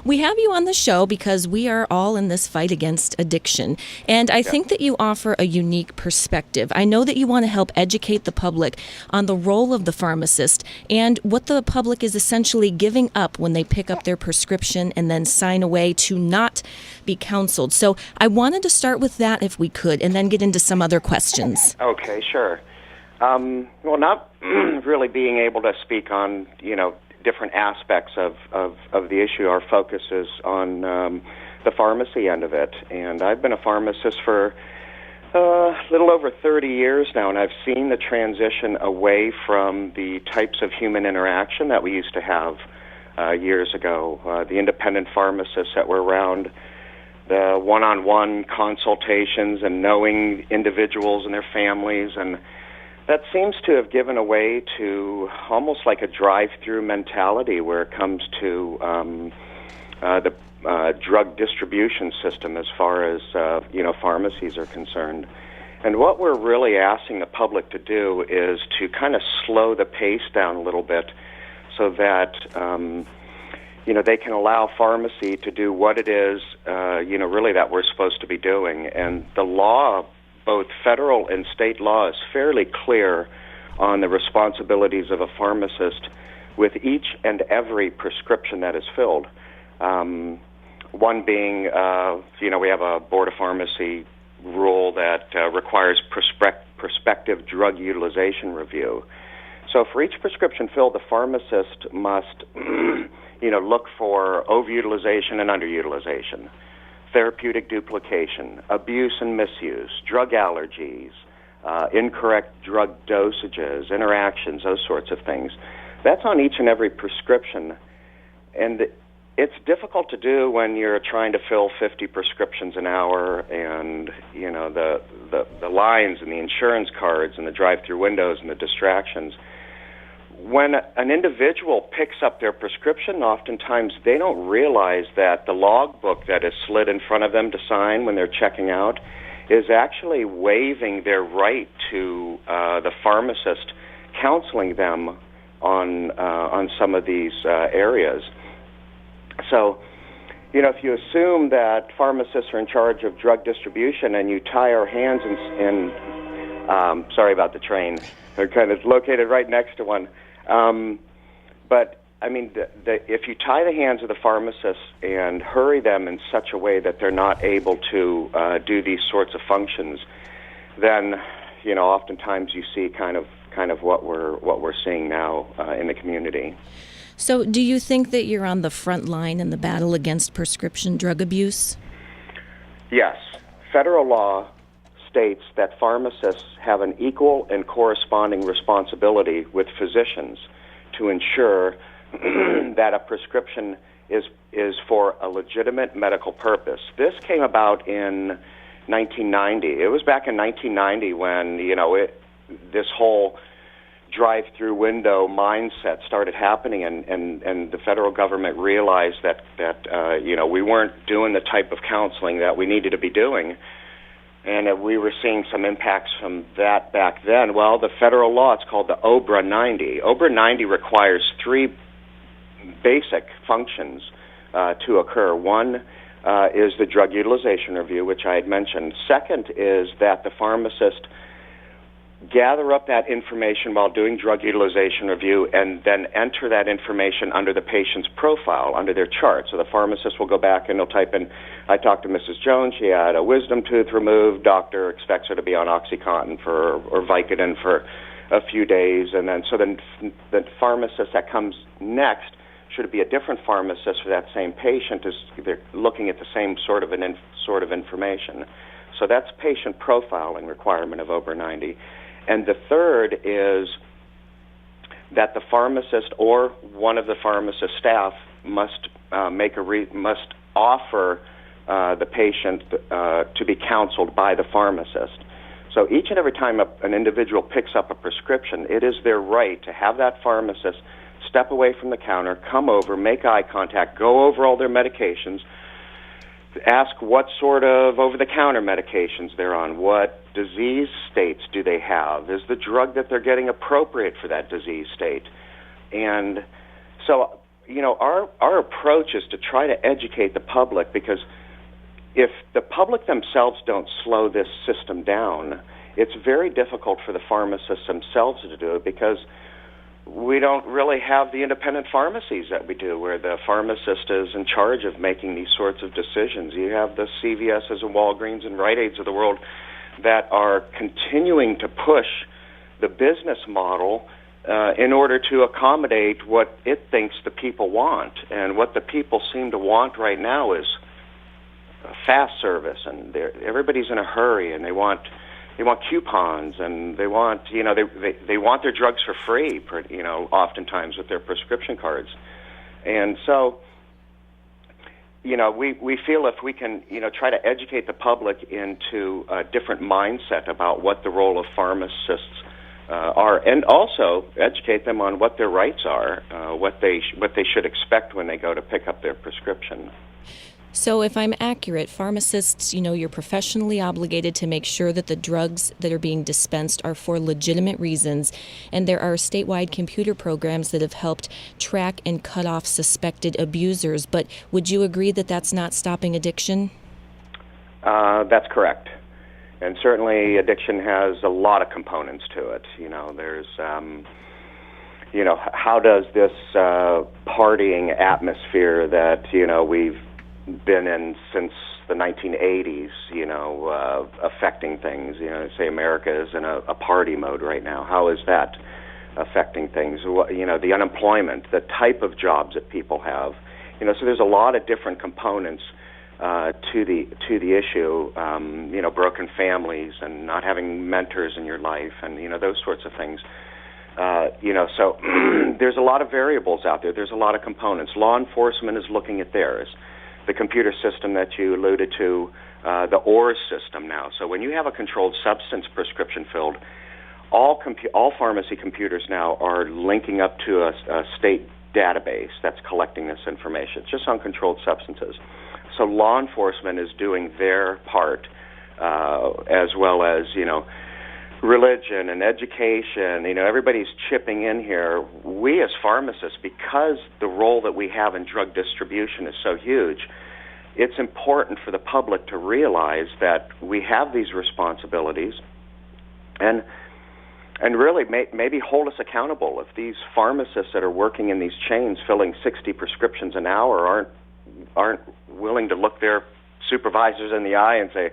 We have you on the show because we are all in this fight against addiction. And I think that you offer a unique perspective. I know that you want to help educate the public on the role of the pharmacist and what the public is essentially giving up when they pick up their prescription and then sign away to not be counseled. So I wanted to start with that if we could, and then get into some other questions. Okay, sure. Well, not really being able to speak on, different aspects of the issue. Our focus is on the pharmacy end of it. And I've been a pharmacist for a little over 30 years now, and I've seen the transition away from the types of human interaction that we used to have years ago. The independent pharmacists that were around, the one-on-one consultations and knowing individuals and their families, and that seems to have given away to almost like a drive-through mentality where it comes to the drug distribution system as far as, pharmacies are concerned. And what we're really asking the public to do is to kind of slow the pace down a little bit so that, they can allow pharmacy to do what it is, really that we're supposed to be doing. And the law, both federal and state law, is fairly clear on the responsibilities of a pharmacist with each and every prescription that is filled. One being, we have a Board of Pharmacy rule that requires prospective drug utilization review. So for each prescription filled, the pharmacist must, look for overutilization and underutilization, therapeutic duplication, abuse and misuse, drug allergies, incorrect drug dosages, interactions, those sorts of things. That's on each and every prescription. And it's difficult to do when you're trying to fill 50 prescriptions an hour and, the lines and the insurance cards and the drive-through windows and the distractions. When an individual picks up their prescription, oftentimes they don't realize that the logbook that is slid in front of them to sign when they're checking out is actually waiving their right to the pharmacist counseling them on some of these areas. So, if you assume that pharmacists are in charge of drug distribution and you tie our hands in sorry about the train, they're kind of located right next to one. But, if you tie the hands of the pharmacists and hurry them in such a way that they're not able to do these sorts of functions, then, oftentimes you see kind of what we're seeing now in the community. So do you think that you're on the front line in the battle against prescription drug abuse? Yes. Federal law states that pharmacists have an equal and corresponding responsibility with physicians to ensure that a prescription is for a legitimate medical purpose. This came about in 1990. It was back in 1990 when, this whole drive-through window mindset started happening, and the federal government realized that we weren't doing the type of counseling that we needed to be doing, and we were seeing some impacts from that back then. Well, the federal law, it's called the OBRA 90. OBRA 90 requires three basic functions to occur. One is the drug utilization review, which I had mentioned. Second is that the pharmacist gather up that information while doing drug utilization review and then enter that information under the patient's profile, under their chart. So the pharmacist will go back and they'll type in, I talked to Mrs. Jones, she had a wisdom tooth removed, doctor expects her to be on OxyContin or Vicodin for a few days, and then so then the pharmacist that comes next should be a different pharmacist for that same patient, is they're looking at the same sort of information. So that's patient profiling requirement of OBRA 90. And the third is that the pharmacist or one of the pharmacist staff must must offer the patient to be counseled by the pharmacist. So each and every time an individual picks up a prescription, it is their right to have that pharmacist step away from the counter, come over, make eye contact, go over all their medications, ask what sort of over-the-counter medications they're on, what disease states do they have, is the drug that they're getting appropriate for that disease state. And so, our approach is to try to educate the public, because if the public themselves don't slow this system down, it's very difficult for the pharmacists themselves to do it, because we don't really have the independent pharmacies that we do, where the pharmacist is in charge of making these sorts of decisions. You have the CVS's and Walgreens and Rite Aids of the world that are continuing to push the business model in order to accommodate what it thinks the people want. And what the people seem to want right now is fast service, and everybody's in a hurry, and they want coupons, and they want they want their drugs for free, oftentimes with their prescription cards. And so we feel if we can try to educate the public into a different mindset about what the role of pharmacists are, and also educate them on what their rights are, what they should expect when they go to pick up their prescription. So if I'm accurate, pharmacists, you're professionally obligated to make sure that the drugs that are being dispensed are for legitimate reasons, and there are statewide computer programs that have helped track and cut off suspected abusers. But would you agree that that's not stopping addiction? That's correct. And certainly addiction has a lot of components to it. There's, how does this partying atmosphere that, we've been in since the 1980s, affecting things. Say America is in a party mode right now. How is that affecting things? The unemployment, the type of jobs that people have. So there's a lot of different components to the issue. Broken families and not having mentors in your life, and those sorts of things. So there's a lot of variables out there. There's a lot of components. Law enforcement is looking at theirs. The computer system that you alluded to, the ORS system now. So when you have a controlled substance prescription filled, all pharmacy computers now are linking up to a state database that's collecting this information, just on controlled substances. So law enforcement is doing their part, as well as, religion and education. Everybody's chipping in here. We as pharmacists, because the role that we have in drug distribution is so huge, it's important for the public to realize that we have these responsibilities, and really maybe hold us accountable. If these pharmacists that are working in these chains filling 60 prescriptions an hour aren't willing to look their supervisors in the eye and say,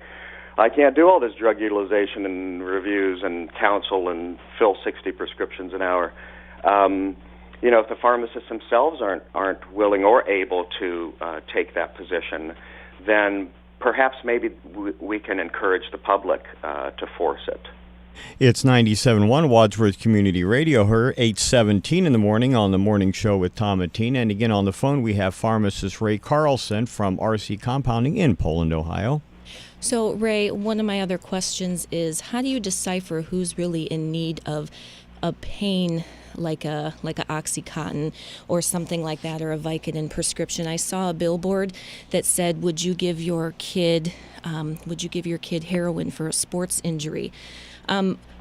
I can't do all this drug utilization and reviews and counsel and fill 60 prescriptions an hour. If the pharmacists themselves aren't willing or able to take that position, then perhaps maybe we can encourage the public to force it. It's 97.1 Wadsworth Community Radio, her 8:17 in the morning on the morning show with Tom and Tina. And again on the phone we have Pharmacist Ray Carlson from RC Compounding in Poland, Ohio. So, Ray, one of my other questions is, how do you decipher who's really in need of a pain like a Oxycontin or something like that, or a Vicodin prescription? I saw a billboard that said, "Would you give your kid heroin for a sports injury?"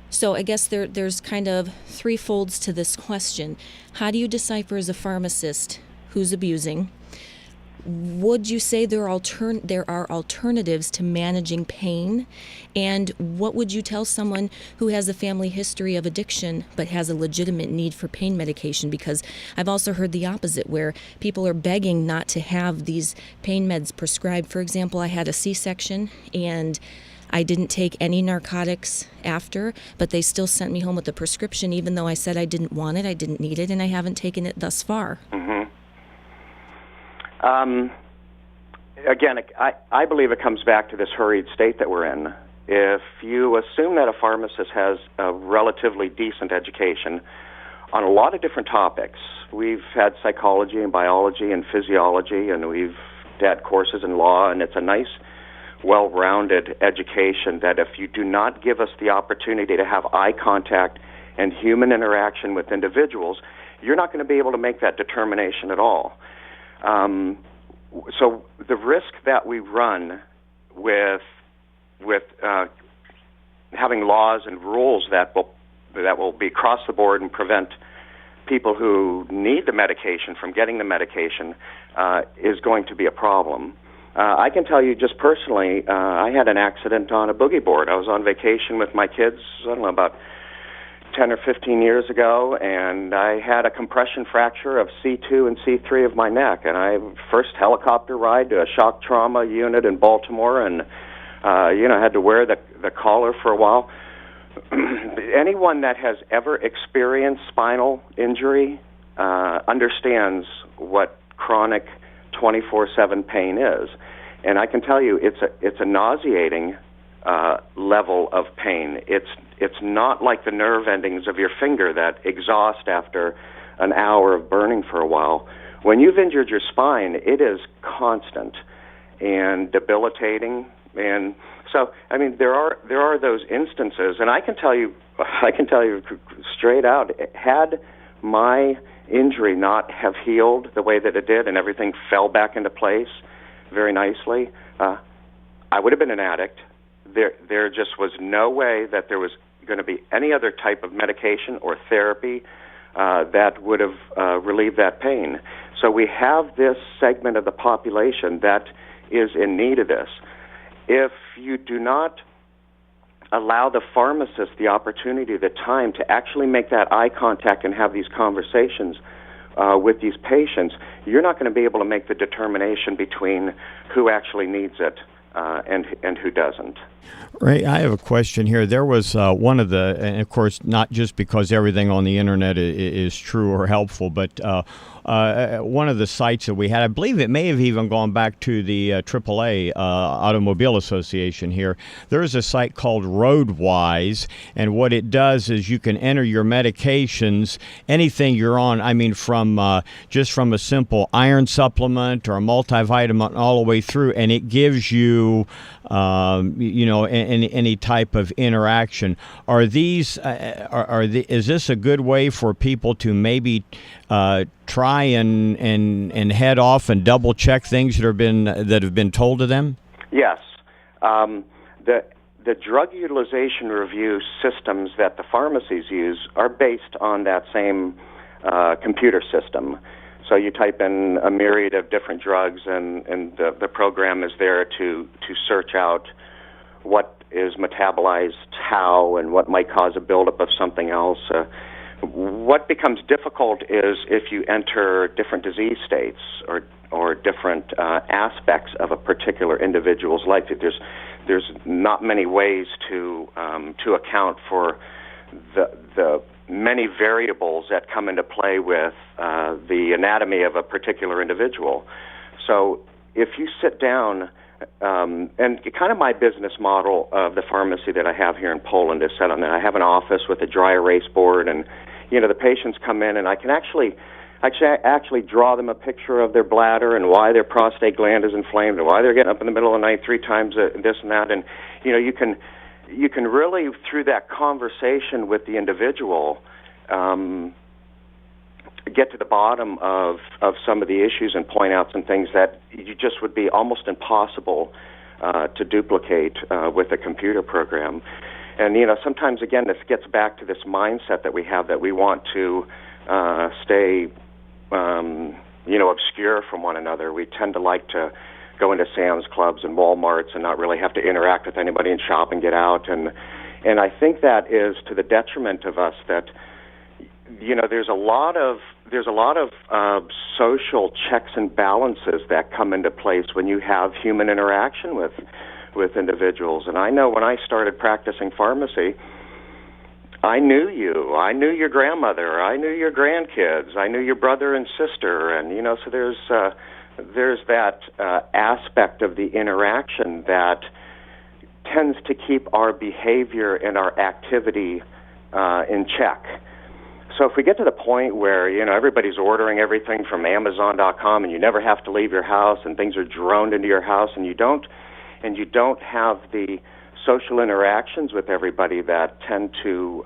So I guess there's kind of three folds to this question. How do you decipher as a pharmacist who's abusing? Would you say there are alternatives to managing pain? And what would you tell someone who has a family history of addiction but has a legitimate need for pain medication? Because I've also heard the opposite, where people are begging not to have these pain meds prescribed. For example, I had a C-section and I didn't take any narcotics after, but they still sent me home with a prescription even though I said I didn't want it, I didn't need it, and I haven't taken it thus far. Mm-hmm. Again, I believe it comes back to this hurried state that we're in. If you assume that a pharmacist has a relatively decent education on a lot of different topics, we've had psychology and biology and physiology, and we've had courses in law, and it's a nice, well-rounded education that if you do not give us the opportunity to have eye contact and human interaction with individuals, you're not going to be able to make that determination at all. So the risk that we run with having laws and rules that will be across the board and prevent people who need the medication from getting the medication is going to be a problem. I can tell you just personally, I had an accident on a boogie board. I was on vacation with my kids, I don't know, about 10 or 15 years ago, and I had a compression fracture of C2 and C3 of my neck, and I first helicopter ride to a shock trauma unit in Baltimore, and had to wear the collar for a while. Anyone that has ever experienced spinal injury understands what chronic 24/7 pain is, and I can tell you it's a nauseating level of pain. It's not like the nerve endings of your finger that exhaust after an hour of burning for a while. When you've injured your spine, it is constant and debilitating. And so, I mean, there are those instances, and I can tell you straight out, had my injury not have healed the way that it did and everything fell back into place very nicely, I would have been an addict. There just was no way that there was going to be any other type of medication or therapy that would have relieved that pain. So we have this segment of the population that is in need of this. If you do not allow the pharmacist the opportunity, the time to actually make that eye contact and have these conversations with these patients, you're not going to be able to make the determination between who actually needs it and who doesn't. Ray, I have a question here. There was one of the, and of course, not just because everything on the internet is true or helpful, but one of the sites that we had, I believe it may have even gone back to the AAA Automobile Association here. There is a site called Roadwise, and what it does is you can enter your medications, anything you're on. I mean, from just from a simple iron supplement or a multivitamin all the way through, and it gives you, any type of interaction. Are these? Is this a good way for people to maybe try and head off and double check things that have been told to them? Yes. The drug utilization review systems that the pharmacies use are based on that same computer system. So you type in a myriad of different drugs, and the program is there to search out what is metabolized how and what might cause a buildup of something else. What becomes difficult is if you enter different disease states or different aspects of a particular individual's life. There's not many ways to account for the many variables that come into play with the anatomy of a particular individual. So if you sit down, and kind of my business model of the pharmacy that I have here in Poland is set on that. I have an office with a dry erase board, and the patients come in, and I can actually draw them a picture of their bladder and why their prostate gland is inflamed and why they're getting up in the middle of the night 3 times this and that, and you can really, through that conversation with the individual, get to the bottom of some of the issues and point out some things that you just would be almost impossible to duplicate with a computer program. And, sometimes, again, this gets back to this mindset that we have that we want to stay, obscure from one another. We tend to like to go into Sam's Clubs and Walmarts and not really have to interact with anybody and shop and get out. And I think that is to the detriment of us that, there's a lot of social checks and balances that come into place when you have human interaction with individuals. And I know when I started practicing pharmacy, I knew you. I knew your grandmother. I knew your grandkids. I knew your brother and sister. And, so there's that aspect of the interaction that tends to keep our behavior and our activity in check. So if we get to the point where, everybody's ordering everything from Amazon.com and you never have to leave your house and things are droned into your house and you don't have the social interactions with everybody that tend to,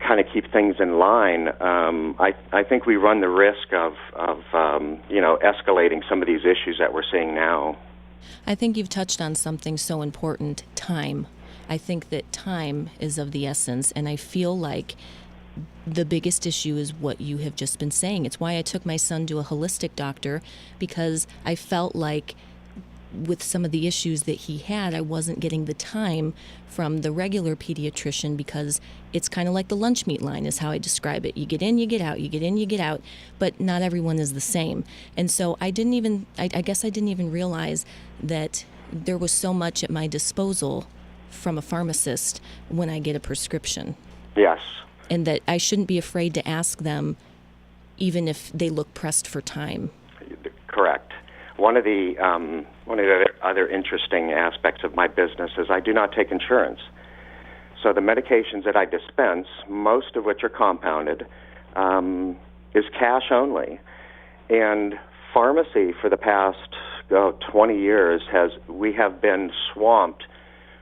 kind of keep things in line, I think we run the risk of escalating some of these issues that we're seeing now. I think you've touched on something so important, time. I think that time is of the essence, and I feel like the biggest issue is what you have just been saying. It's why I took my son to a holistic doctor, because I felt like with some of the issues that he had, I wasn't getting the time from the regular pediatrician, because it's kind of like the lunch meat line is how I describe it. You get in, you get out, you get in, you get out, but not everyone is the same. And so I guess I didn't even realize that there was so much at my disposal from a pharmacist when I get a prescription. Yes. And that I shouldn't be afraid to ask them, even if they look pressed for time. Correct. One of the other interesting aspects of my business is I do not take insurance. So the medications that I dispense, most of which are compounded, is cash only. And pharmacy for the past 20 years we have been swamped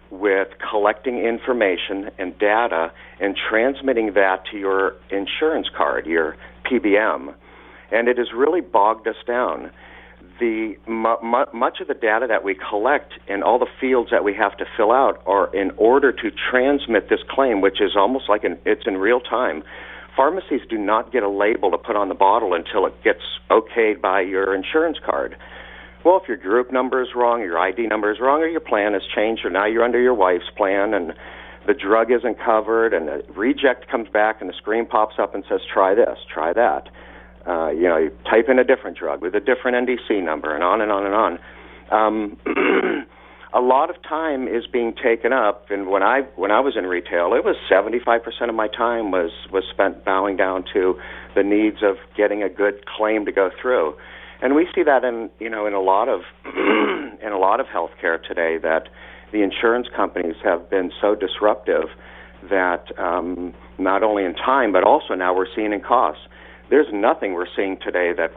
with collecting information and data and transmitting that to your insurance card, your PBM, and it has really bogged us down. Much of the data that we collect and all the fields that we have to fill out are in order to transmit this claim, which is almost like it's in real time. Pharmacies do not get a label to put on the bottle until it gets okayed by your insurance card. Well, if your group number is wrong, your ID number is wrong, or your plan has changed, or now you're under your wife's plan, and the drug isn't covered, and the reject comes back, and the screen pops up and says, try this, try that. You type in a different drug with a different NDC number, and on and on and on. A lot of time is being taken up, and when I was in retail, it was 75% of my time was spent bowing down to the needs of getting a good claim to go through. And we see that in a lot of in a lot of healthcare today, that the insurance companies have been so disruptive that not only in time but also now we're seeing in costs. There's nothing we're seeing today that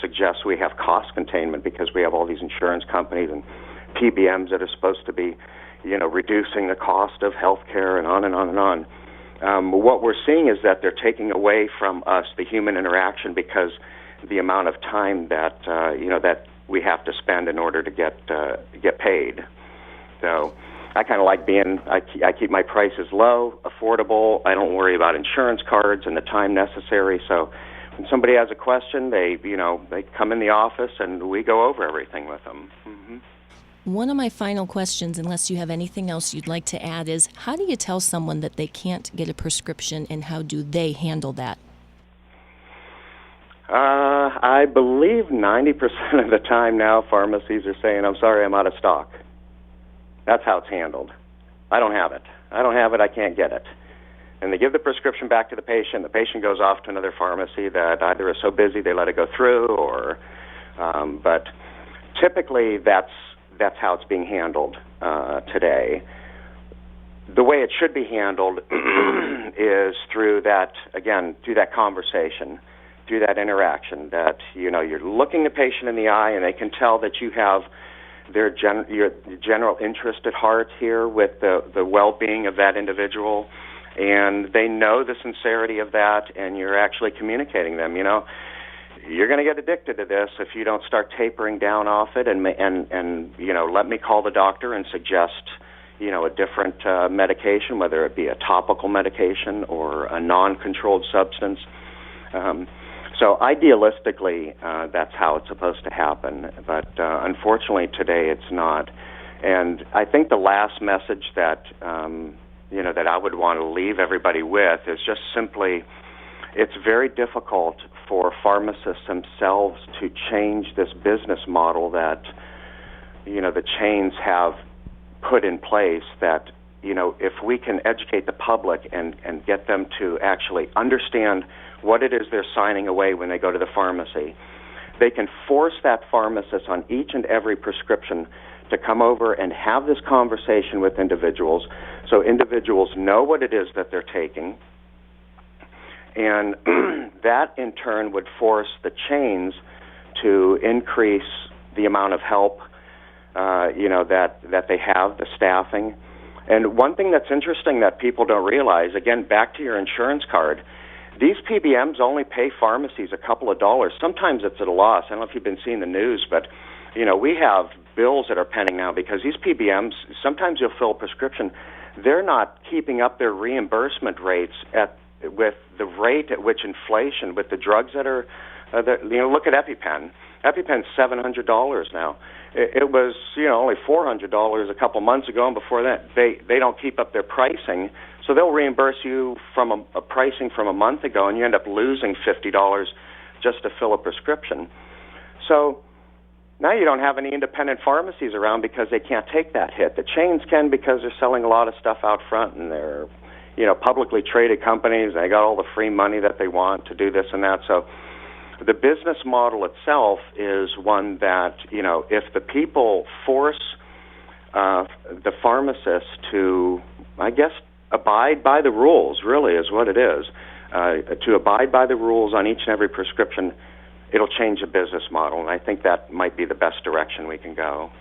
suggests we have cost containment, because we have all these insurance companies and PBMs that are supposed to be, reducing the cost of healthcare, and on and on and on. What we're seeing is that they're taking away from us the human interaction, because the amount of time that that we have to spend in order to get paid. So I kind of like I keep my prices low, affordable. I don't worry about insurance cards and the time necessary. So when somebody has a question, they come in the office and we go over everything with them. Mm-hmm. One of my final questions, unless you have anything else you'd like to add, is how do you tell someone that they can't get a prescription, and how do they handle that? I believe 90% of the time now pharmacies are saying, I'm sorry, I'm out of stock. That's how it's handled. I don't have it. I can't get it. And they give the prescription back to the patient. The patient goes off to another pharmacy that either is so busy they let it go through, or but typically that's how it's being handled today. The way it should be handled is through that conversation, through that interaction, that you're looking the patient in the eye and they can tell that you have your general interest at heart here with the well-being of that individual, and they know the sincerity of that, and you're actually communicating them. You're going to get addicted to this if you don't start tapering down off it, and let me call the doctor and suggest a different medication, whether it be a topical medication or a non-controlled substance. So idealistically, that's how it's supposed to happen, but unfortunately today it's not. And I think the last message that that I would want to leave everybody with is just simply, it's very difficult for pharmacists themselves to change this business model that the chains have put in place. That if we can educate the public and get them to actually understand what it is they're signing away when they go to the pharmacy, they can force that pharmacist on each and every prescription to come over and have this conversation with individuals, so individuals know what it is that they're taking, and that in turn would force the chains to increase the amount of help that they have, the staffing. And one thing that's interesting that people don't realize, again, back to your insurance card, these PBMs only pay pharmacies a couple of dollars. Sometimes it's at a loss. I don't know if you've been seeing the news, but we have bills that are pending now because these PBMs, sometimes you'll fill a prescription, they're not keeping up their reimbursement rates with the rate at which inflation, with the drugs that are, look at EpiPen. EpiPen's $700 now. It was, only $400 a couple months ago, and before that, they don't keep up their pricing, so they'll reimburse you from a pricing from a month ago, and you end up losing $50 just to fill a prescription. So now you don't have any independent pharmacies around because they can't take that hit. The chains can because they're selling a lot of stuff out front, and they're, publicly traded companies. They got all the free money that they want to do this and that. So the business model itself is one that, if the people force the pharmacist to, I guess, abide by the rules, really is what it is, to abide by the rules on each and every prescription, it'll change the business model, and I think that might be the best direction we can go.